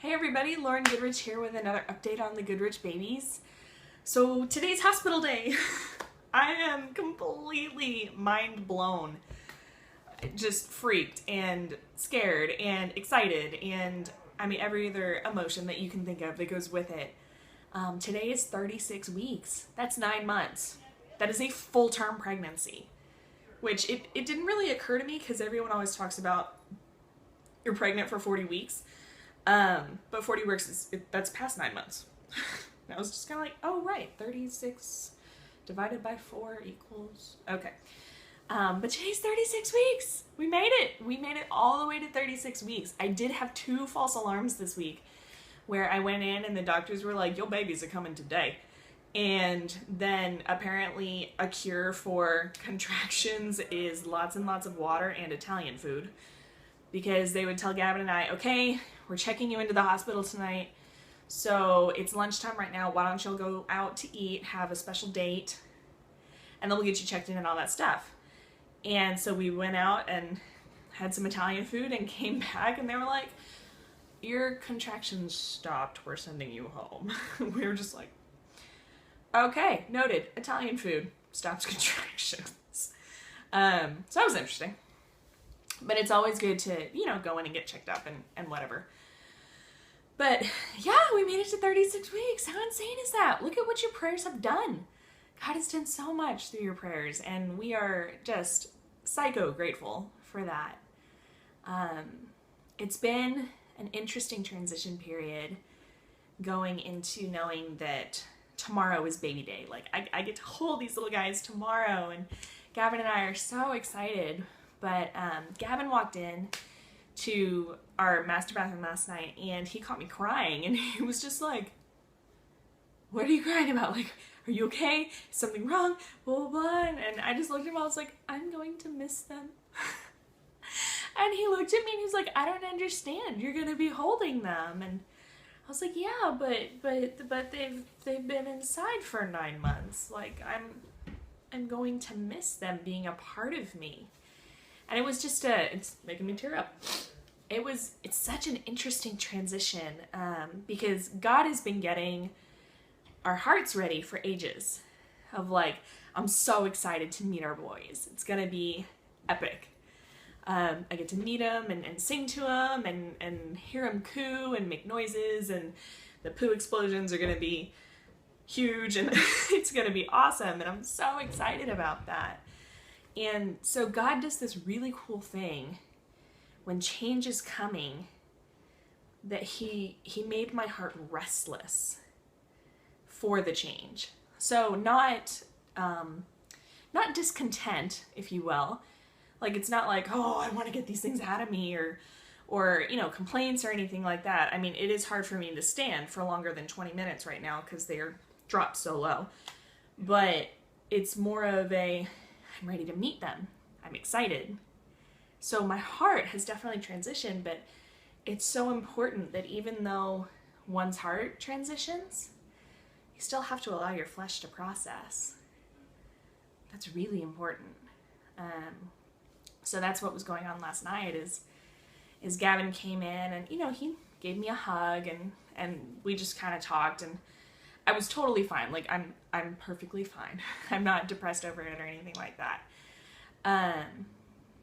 Hey everybody, Lauren Goodrich here with another update on the Goodrich babies. So today's hospital day. I am completely mind blown. Just freaked and scared and excited and I mean every other emotion that you can think of that goes with it. Today is 36 weeks. That's 9 months. That is a full-term pregnancy. Which it didn't really occur to me because everyone always talks about you're pregnant for 40 weeks. But 40 weeks, that's past 9 months. I was just kind of like, oh right, 36 divided by 4 equals, okay. But today's 36 weeks. We made it. We made it all the way to 36 weeks. I did have 2 false alarms this week where I went in and the doctors were like, your babies are coming today. And then apparently a cure for contractions is lots and lots of water and Italian food. Because they would tell Gavin and I, okay, we're checking you into the hospital tonight. So it's lunchtime right now. Why don't you go out to eat, have a special date, and then we'll get you checked in and all that stuff. And so we went out and had some Italian food and came back and they were like, your contractions stopped. We're sending you home. We were just like, okay, noted. Italian food stops contractions. So that was interesting. But it's always good to, go in and get checked up and whatever. But yeah, we made it to 36 weeks. How insane is that? Look at what your prayers have done. God has done so much through your prayers, and we are just psycho grateful for that. It's been an interesting transition period going into knowing that tomorrow is baby day. Like, I get to hold these little guys tomorrow, and Gavin and I are so excited. But Gavin walked in to our master bathroom last night and he caught me crying and he was just like, what are you crying about? Like, are you okay? Is something wrong? Blah, blah, blah. And I just looked at him, I was like, I'm going to miss them. And he looked at me and he was like, I don't understand. You're going to be holding them. And I was like, yeah, but they've been inside for 9 months. Like, I'm going to miss them being a part of me. And it was just it's making me tear up. It's such an interesting transition because God has been getting our hearts ready for ages of like, I'm so excited to meet our boys. It's going to be epic. I get to meet them and sing to them and hear them coo and make noises, and the poo explosions are going to be huge and it's going to be awesome. And I'm so excited about that. And so God does this really cool thing when change is coming, that he made my heart restless for the change. So not discontent, if you will. Like, it's not like, oh, I want to get these things out of me or complaints or anything like that. I mean, it is hard for me to stand for longer than 20 minutes right now because they're dropped so low. But it's more of I'm ready to meet them. I'm excited. So my heart has definitely transitioned, but it's so important that even though one's heart transitions, you still have to allow your flesh to process. That's really important. So that's what was going on last night is Gavin came in and, he gave me a hug and we just kind of talked, and I was totally fine. Like, I'm perfectly fine. I'm not depressed over it or anything like that.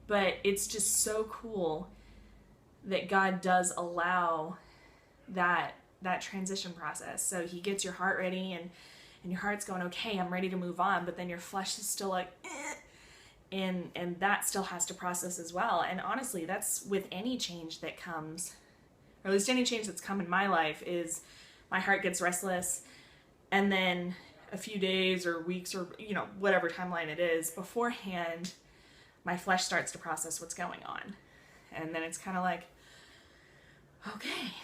But it's just so cool that God does allow that transition process. So he gets your heart ready and your heart's going, okay, I'm ready to move on. But then your flesh is still like, eh. And that still has to process as well. And honestly, that's with any change that comes, or at least any change that's come in my life, is my heart gets restless. And then a few days or weeks or, whatever timeline it is beforehand, my flesh starts to process what's going on. And then it's kind of like, okay.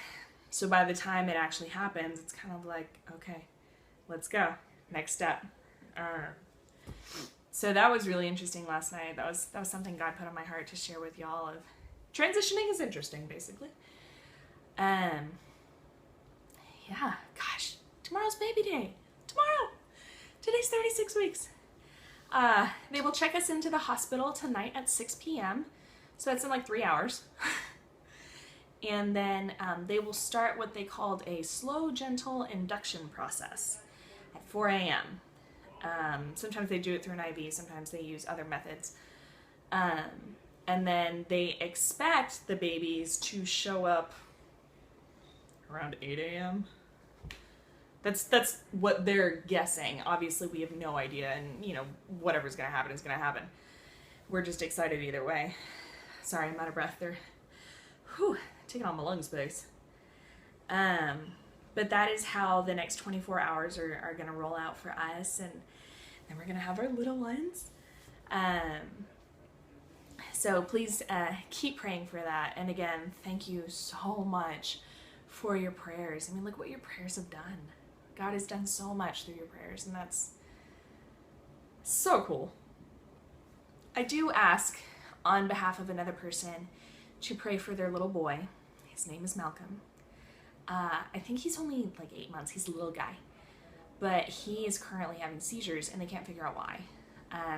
So by the time it actually happens, it's kind of like, okay, let's go. Next step. So that was really interesting last night. That was something God put on my heart to share with y'all. Of transitioning is interesting, basically. Yeah, gosh. Tomorrow's baby day. Tomorrow. Today's 36 weeks. They will check us into the hospital tonight at 6 p.m. So that's in like 3 hours. And then they will start what they called a slow, gentle induction process at 4 a.m. Sometimes they do it through an IV, sometimes they use other methods. And then they expect the babies to show up around 8 a.m. That's what they're guessing. Obviously, we have no idea, and you know, whatever's gonna happen is gonna happen. We're just excited either way. Sorry, I'm out of breath. They're taking on my lung space. But that is how the next 24 hours are gonna roll out for us, and then we're gonna have our little ones. So please keep praying for that. And again, thank you so much for your prayers. I mean, look what your prayers have done. God has done so much through your prayers, and that's so cool. I do ask on behalf of another person to pray for their little boy. His name is Malcolm. I think he's only like 8 months. He's a little guy. But he is currently having seizures, and they can't figure out why.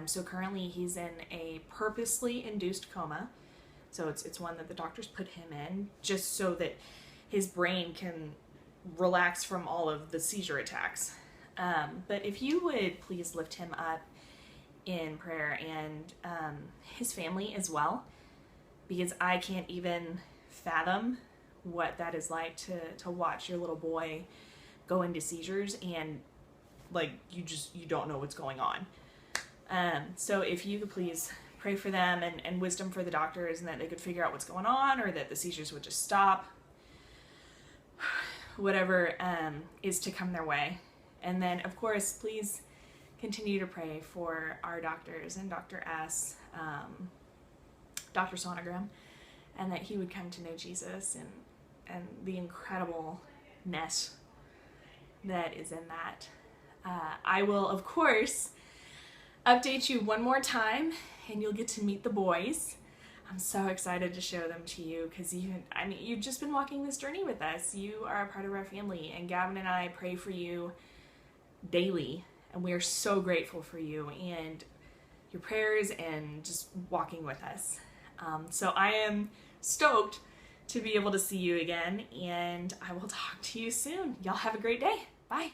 So currently he's in a purposely induced coma. So it's one that the doctors put him in just so that his brain can relax from all of the seizure attacks. But if you would please lift him up in prayer, and his family as well, because I can't even fathom what that is like to watch your little boy go into seizures and like you don't know what's going on. So if you could please pray for them and wisdom for the doctors, and that they could figure out what's going on, or that the seizures would just stop, whatever is to come their way. And then of course please continue to pray for our doctors and Dr. S, Dr. Sonogram, and that he would come to know Jesus and the incredibleness that is in that. I will of course update you one more time, and you'll get to meet the boys. I'm so excited to show them to you, because you've just been walking this journey with us. You are a part of our family, and Gavin and I pray for you daily, and we are so grateful for you and your prayers and just walking with us. So I am stoked to be able to see you again, and I will talk to you soon. Y'all have a great day. Bye.